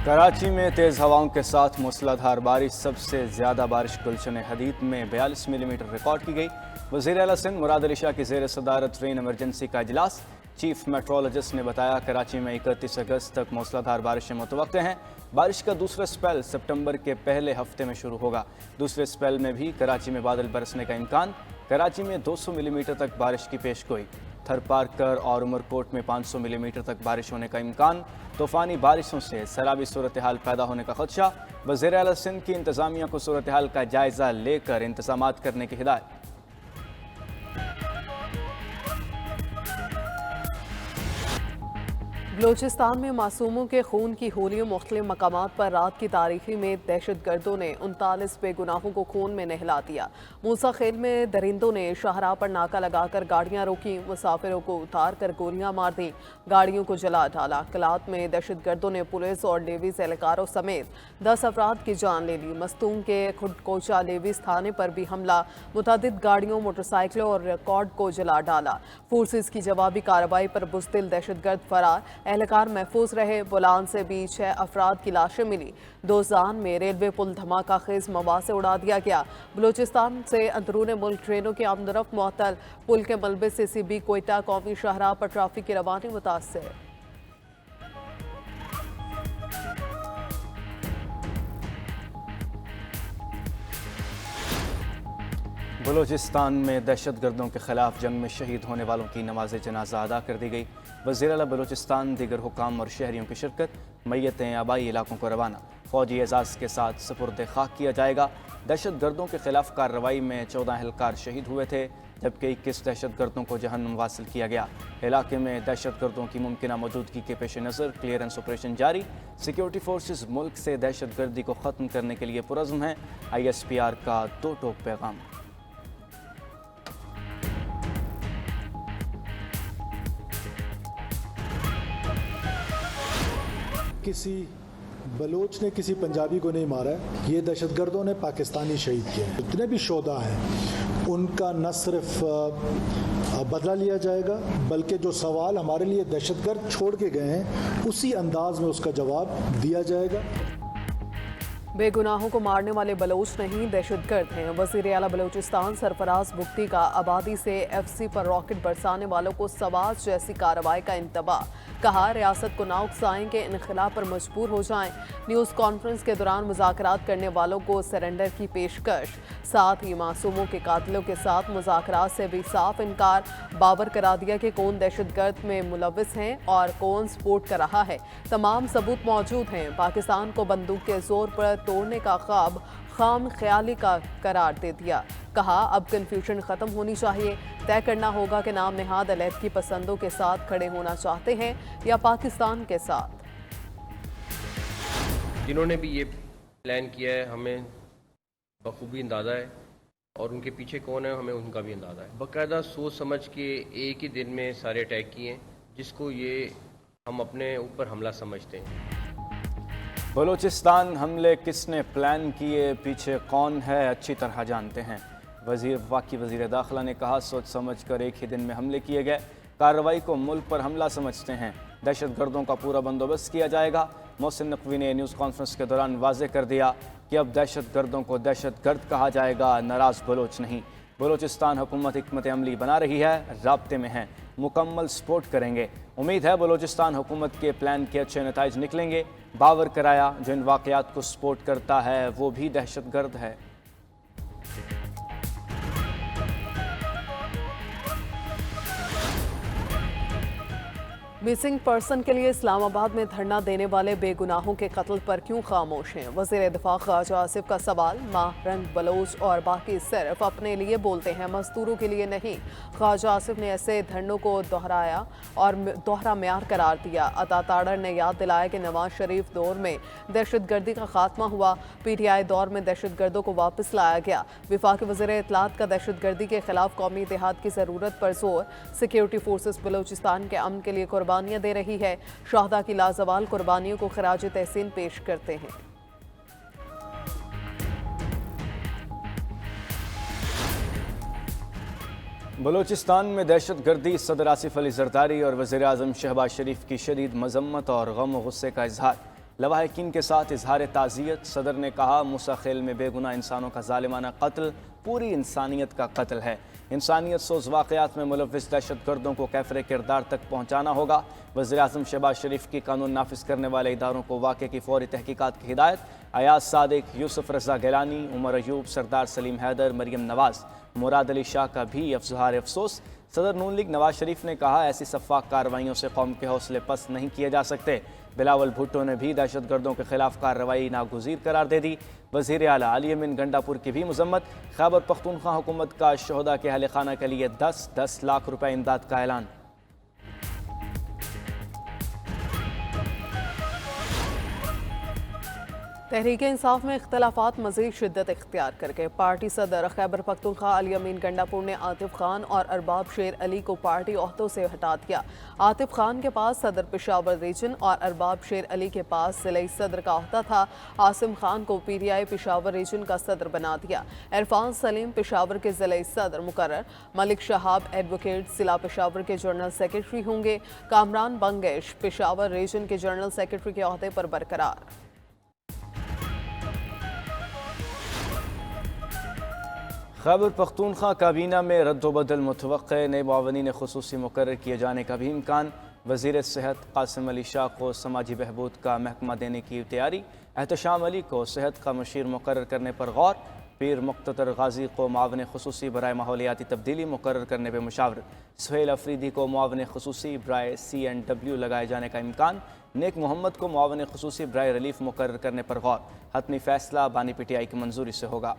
कराची में तेज़ हवाओं के साथ मूसलाधार बारिश। सबसे ज़्यादा बारिश गुलशन हदीद में 42 मिलीमीटर रिकॉर्ड की गई। वज़ीर आला सिंध मुराद अली शाह की ज़ेर सदारत रेन इमरजेंसी का इजलास। चीफ मेट्रोलॉजिस्ट ने बताया कराची में 31 अगस्त तक मूसलाधार बारिशें मुतवक्के हैं। बारिश का दूसरा स्पेल सितंबर के पहले हफ्ते में शुरू होगा। दूसरे स्पेल में भी कराची में बादल बरसने का इम्कान। कराची में 200 मिलीमीटर तक बारिश की पेशगोई। थरपारकर और उमरकोट में 500 मिलीमीटर तक बारिश होने का इम्कान। तूफ़ानी बारिशों से सैलाबी सूरत हाल पैदा होने का खदशा। वज़ीर आला सिंध की इंतज़ामिया को सूरत हाल का जायज़ा लेकर इंतज़ामात करने की हिदायत। बलोचिस्तान में मासूमों के खून की होलियों मुख्तलिफ मकामात पर रात की तारीखी में दहशत गर्दों ने 39 बेगुनाहों को खून में नहला दिया। मूसा खेल में दरिंदों ने शाहराह पर नाका लगाकर गाड़ियां रोकी, मुसाफिरों को उतार कर गोलियां मार दी, गाड़ियों को जला डाला। कलात में दहशत गर्दों ने पुलिस और लेवीज एहलकारों समेत 10 अफराद की जान ले ली। मस्तूम के खुडकोचा लेवीज थाने पर भी हमला, मुतअद्दिद गाड़ियों, मोटरसाइकिलों और रिकॉर्ड को जला डाला। फोर्सेज की जवाबी कार्रवाई पर बुज़दिल दहशतगर्द फरार, एहलकार महफूज रहे। बुलान से भी 6 अफराद की लाशें मिली। दोजान में रेलवे पुल धमाका खेज मवाद से उड़ा दिया गया। बलूचिस्तान से अंदरून मुल्क ट्रेनों की आमदरफ्त मुअत्तल। पुल के मलबे से CB कोयटा कौमी शाहराह पर ट्रैफिक की रवानी मुतासर। बलूचिस्तान में दहशत गर्दों के खिलाफ जंग में शहीद होने वालों की नमाज जनाजा अदा कर दी गई। वज़ीर आला बलूचिस्तान, दीगर हुकाम और शहरियों की शिरकत। मैयतें आबाई इलाकों को रवाना। फौजी एजाज़ के साथ सुपुर्द खाक किया जाएगा। दहशत गर्दों के खिलाफ कार्रवाई में 14 एहलकार शहीद हुए थे, जबकि 21 दहशत गर्दों को जहन्नुम वासिल किया गया। इलाके में दहशत गर्दों की मुमकिन मौजूदगी के पेश नज़र क्लियरेंस ऑपरेशन जारी। सिक्योरिटी फोर्सेज मुल्क से दहशत गर्दी को ख़त्म करने के लिए पुरज़्म हैं। ISPR का 2 टोक पैगाम। किसी बलोच ने किसी पंजाबी को नहीं मारा है, ये दहशतगर्दों ने पाकिस्तानी शहीद किए हैं। जितने भी शोधा हैं उनका न सिर्फ बदला लिया जाएगा, बल्कि जो सवाल हमारे लिए दहशतगर्द छोड़ के गए हैं उसी अंदाज में उसका जवाब दिया जाएगा। बेगुनाहों को मारने वाले बलोच नहीं, दहशतगर्द हैं। वज़ीर आला बलूचिस्तान सरफराज बुख्ती का आबादी से FC पर रॉकेट बरसाने वालों को सवाज जैसी कार्रवाई का इंतबाह। कहा, रियासत को ना उकसाएं कि इनखिलाफ पर मजबूर हो जाएं। न्यूज़ कॉन्फ्रेंस के दौरान मुज़ाकरात करने वालों को सरेंडर की पेशकश। साथ ही मासूमों के कातिलों के साथ मुज़ाकरात से भी साफ इनकार। बावर करा दिया कि कौन दहशतगर्द में मुलविस हैं और कौन सपोर्ट कर रहा है। तमाम सबूत मौजूद हैं। पाकिस्तान को बंदूक के जोर पर तोड़ने का ख्वाब खाम ख्याली का करार दे दिया। कहा, अब कन्फ्यूजन ख़त्म होनी चाहिए। तय करना होगा कि नाम नहाद अलहदगी पसंदों के साथ खड़े होना चाहते हैं या पाकिस्तान के साथ। जिन्होंने भी ये प्लान किया है हमें बखूबी अंदाज़ा है, और उनके पीछे कौन है हमें उनका भी अंदाज़ा है। बाकायदा सोच समझ के एक ही दिन में सारे अटैक किए हैं, जिसको ये हम अपने ऊपर हमला समझते हैं। बलूचिस्तान हमले किसने प्लान किए, पीछे कौन है, अच्छी तरह जानते हैं। वफाकी वज़ीर दाखिला ने कहा, सोच समझ कर एक ही दिन में हमले किए गए। कार्रवाई को मुल्क पर हमला समझते हैं। दहशत गर्दों का पूरा बंदोबस्त किया जाएगा। मोहसिन नकवी ने न्यूज़ कॉन्फ्रेंस के दौरान वाज़े कर दिया कि अब दहशत गर्दों को दहशत गर्द कहा जाएगा, नाराज़ बलोच नहीं। बलूचिस्तान हुकूमत हिकमत अमली बना रही है, राब्ते में है, मुकम्मल सपोर्ट करेंगे। उम्मीद है बलूचिस्तान हुकूमत के प्लान के अच्छे नताइज निकलेंगे। बावर कराया, जो इन वाक़यात को सपोर्ट करता है वो भी दहशत गर्द है। मिसिंग पर्सन के लिए इस्लामाबाद में धरना देने वाले बेगुनाहों के कत्ल पर क्यों खामोश हैं? वज़ीर दिफा ख्वाजा आसिफ का सवाल। माह रंग बलोच और बाकी सिर्फ अपने लिए बोलते हैं, मजदूरों के लिए नहीं। ख्वाजा आसिफ ने ऐसे धरनों को दोहराया और दोहरा म्यार करार दिया। अता ताड़र ने याद दिलाया कि नवाज शरीफ दौर में दहशत गर्दी का खात्मा हुआ, PTI दौर में दहशत गर्दों को वापस लाया गया। वफाकी वज़ीर इत्तलात का दहशत गर्दी के खिलाफ कौमी इत्तेहाद की ज़रूरत पर जोर। सिक्योरिटी फोर्सेस बलूचिस्तान के अमन के लिए कुर्बानियाँ दे रही है। शहदा की लाजवाल कुर्बानियों को खराज तहसीन पेश करते हैं। बलूचिस्तान में दहशत गर्दी, सदर आसिफ अली जरदारी और वज़ीर आज़म शहबाज शरीफ की शदीद मजम्मत और गम व गुस्से का इजहार। लवाहिकीन के साथ इजहार ताज़ियत। सदर ने कहा, मूसा खेल में बेगुनाह इंसानों का जालिमाना कत्ल पूरी इंसानियत का कत्ल है। इंसानियत सोज वाक़यात में मुलव्विस दहशत गर्दों को कैफरे किरदार तक पहुँचाना होगा। वज़ीर-ए-आज़म शहबाज शरीफ की कानून नाफिज करने वाले इदारों को वाक़े की फौरी तहकीकात की हिदायत। अयाज सादिक, यूसुफ रज़ा गिलानी, उमर अयूब, सरदार सलीम हैदर, मरियम नवाज़, मुराद अली शाह का भी इज़हार अफसोस। सदर नून लीग नवाज शरीफ ने कहा, ऐसी सफ़ाक कार्रवाइयों से कौम के हौसले पस्त नहीं किए जा सकते। बिलावल भुट्टो ने भी दहशत गर्दों के खिलाफ कार्रवाई नागुज़ीर करार दे दी। वज़ीर आला अली अमीन गंडापुर की भी मजम्मत। खैबर पख्तूनख्वा हुकूमत का शहदा के अहल खाना के लिए 10-10 लाख रुपए इमदाद का ऐलान। तहरीक इंसाफ में इख्तलाफात मज़ीद शिद्दत इख्तियार करके पार्टी सदर खैबर पख्तूनख्वा अली अमीन गंडापुर ने आतिफ खान और अरबाब शेर अली को पार्टी ओहदों से हटा दिया। आतिफ खान के पास सदर पेशावर रीजन और अरबाब शेर अली के पास ज़िले सदर का ओहदा था। आसिम खान को PTI पेशावर रीजन का सदर बना दिया। इरफान सलीम पेशावर के ज़िले सदर मुकर्रर। मलिक शहाब एडवोकेट ज़िला पेशावर के जनरल सेक्रेटरी होंगे। कामरान बंगेश पेशावर रीजन के जनरल सेक्रेटरी के ओहदे पर बरकरार। खैबर पख्तूनख्वा काबीना में रद्दोबदल मुतवक्के। नए मुआवनीन खुसूसी मुकर्रर किए जाने का भी इम्कान। वज़ीर सेहत कासिम अली शाह को समाजी बहबूद का महकमा देने की तैयारी। एहतशाम अली को सेहत का मुशीर मुकर्रर करने पर गौर। पीर मुख्तर गाजी को मुआवन खुसूसी बराए माहौलियाती तब्दीली मुकर्रर करने पर मुशावरत। सुहेल अफरीदी को मुआवन खुसूसी बराए C&W लगाए जाने का इम्कान। नेक मोहम्मद को मुआवन खुसूसी बराए रिलीफ मुकर्रर करने पर गौर। हतमी फैसला बानी PTI की मंजूरी से होगा।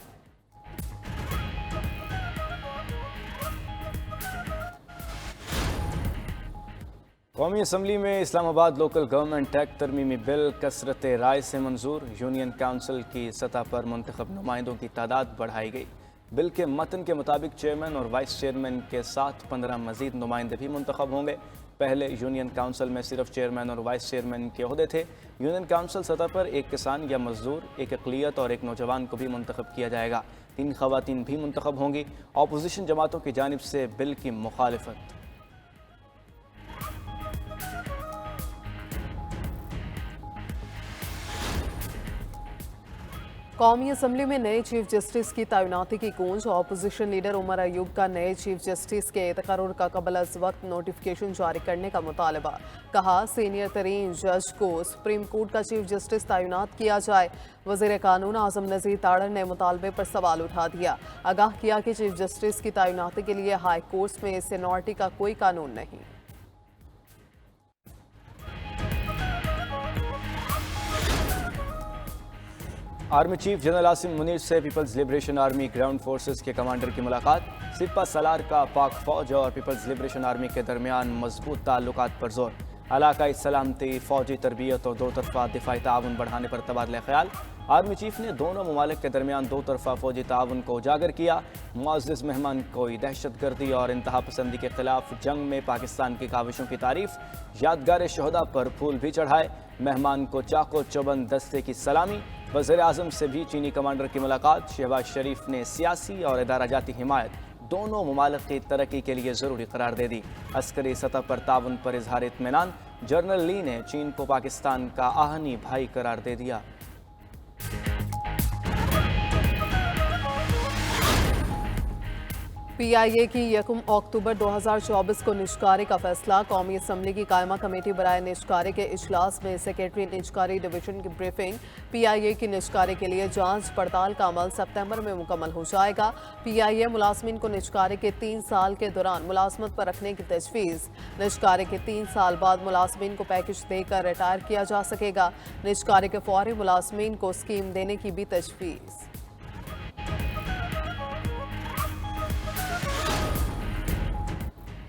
कौमी असम्बली में इस्लामाबाद लोकल गवर्नमेंट एक्ट तरमीमी बिल कसरत राय से मंजूर। यूनियन काउंसिल की सतह पर मुंतखब नुमाइंदों की तादाद बढ़ाई गई। बिल के मतन के मुताबिक चेयरमैन और वाइस चेयरमैन के साथ 15 मजीद नुमाइंदे भी मुंतखब होंगे। पहले यूनियन काउंसिल में सिर्फ चेयरमैन और वाइस चेयरमैन के ओहदे थे। यूनियन काउंसिल सतह पर एक किसान या मजदूर, एक अक़लियत और एक नौजवान को भी मुंतखब किया जाएगा। 3 ख़वातीन भी मुंतखब होंगी। अपोजिशन जमातों की जानिब से बिल की मुखालिफत। कौमी असम्बली में नए चीफ जस्टिस की तैनाती की गूंज। अपोजिशन लीडर उमर अयूब का नए चीफ जस्टिस के तकर्रुर का कबल अज वक्त नोटिफिकेशन जारी करने का मुतालबा। कहा, सीनियर तरीन जज को सुप्रीम कोर्ट का चीफ जस्टिस तैनात किया जाए। वज़ीर कानून आज़म नज़ीर ताड़र ने मुतालबे पर सवाल उठा दिया। आगाह किया कि चीफ जस्टिस की तैनाती के लिए हाई कोर्ट्स में सीनियरिटी का कोई कानून नहीं। Army chief general Asim Munir से People's Liberation Army ground forces के कमांडर की मुलाकात। सिपा सलार का पाक फौज और पीपल्स लिबरेशन आर्मी के दरमियान मजबूत ताल्लुकात पर जोर। इलाकाई सलामती, फौजी तरबियत और दो तरफा दिफाई ताउन बढ़ाने पर तबादला ख्याल। आर्मी चीफ ने दोनों ममालिक के दरमियान दो तरफा फौजी ताउन को उजागर किया। मुअज़्ज़िज़ मेहमान कोई दहशतगर्दी और इंतहा पसंदी के खिलाफ जंग में पाकिस्तान की काविशों की तारीफ। यादगार शहदा पर फूल भी चढ़ाए। मेहमान को चाको चौबंद दस्ते की सलामी। वज़ीर आज़म से भी चीनी कमांडर की मुलाकात। शहबाज शरीफ ने सियासी और इदारा जाती हिमायत दोनों ममालिक की तरक्की के लिए ज़रूरी करार दे दी। अस्करी सतह पर ताउन पर इजहार इत्मीनान। जनरल ली ने चीन को पाकिस्तान का आहनी भाई करार दे दिया। PIA की 1 अक्टूबर 2024 को निजकारी का फैसला। कौमी असम्बली की कायमा कमेटी बराए निजकारी के इजलास में सेक्रेटरी निजकारी डिवीजन की ब्रीफिंग। PIA की निजकारी के लिए जांच पड़ताल का अमल सितंबर में मुकम्मल हो जाएगा। PIA मुलाजमीन को निजकारी के 3 साल के दौरान मुलाजमत पर रखने की तजवीज़। निजकारी के 3 साल बाद मुलाजमीन को पैकेज देकर रिटायर किया जा सकेगा। निजकारी के फौरी मुलाजमीन को स्कीम देने की भी तजवीज़।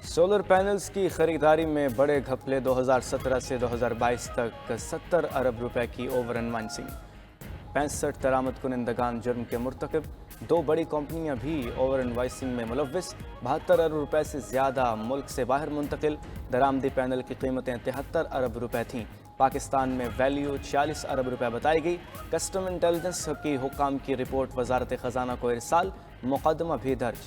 सोलर पैनल्स की खरीदारी में बड़े घपले। 2017 से 2022 तक 70 अरब रुपए की ओवर इनवाइसिंग। 65 दरामद कुनिंदगान जुर्म के मुर्तकब। 2 बड़ी कंपनियां भी ओवर इनवाइसिंग में मुलव्विस। 72 अरब रुपए से ज़्यादा मुल्क से बाहर मुंतकिल। दरामदी पैनल की कीमतें 73 अरब रुपए थीं। पाकिस्तान में वैल्यू 46 अरब रुपए बताई गई। कस्टम इंटेलिजेंस की हुकाम की रिपोर्ट वजारत ख़जाना को इरसाल। मुकदमा भी दर्ज।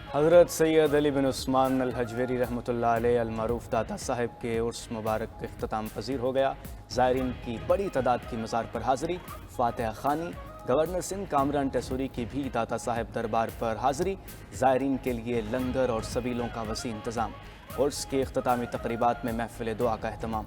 हज़रत सैयद अली बिन उस्मान अल हजवेरी रहमतुल्लाह अलैह अल मरूफ दाता साहिब के उर्स मुबारक का इख्तिताम पजीर हो गया। ज़ायरीन की बड़ी तादाद की मज़ार पर हाज़िरी। फातिहा खानी, गवर्नर सिंध कामरान टेसूरी की भी दाता साहिब दरबार पर हाज़िरी। ज़ायरीन के लिए लंगर और सबीलों का वसी इंतज़ाम। उर्स के इख्तितामी तकरीबात में महफिल दुआ का अहतमाम।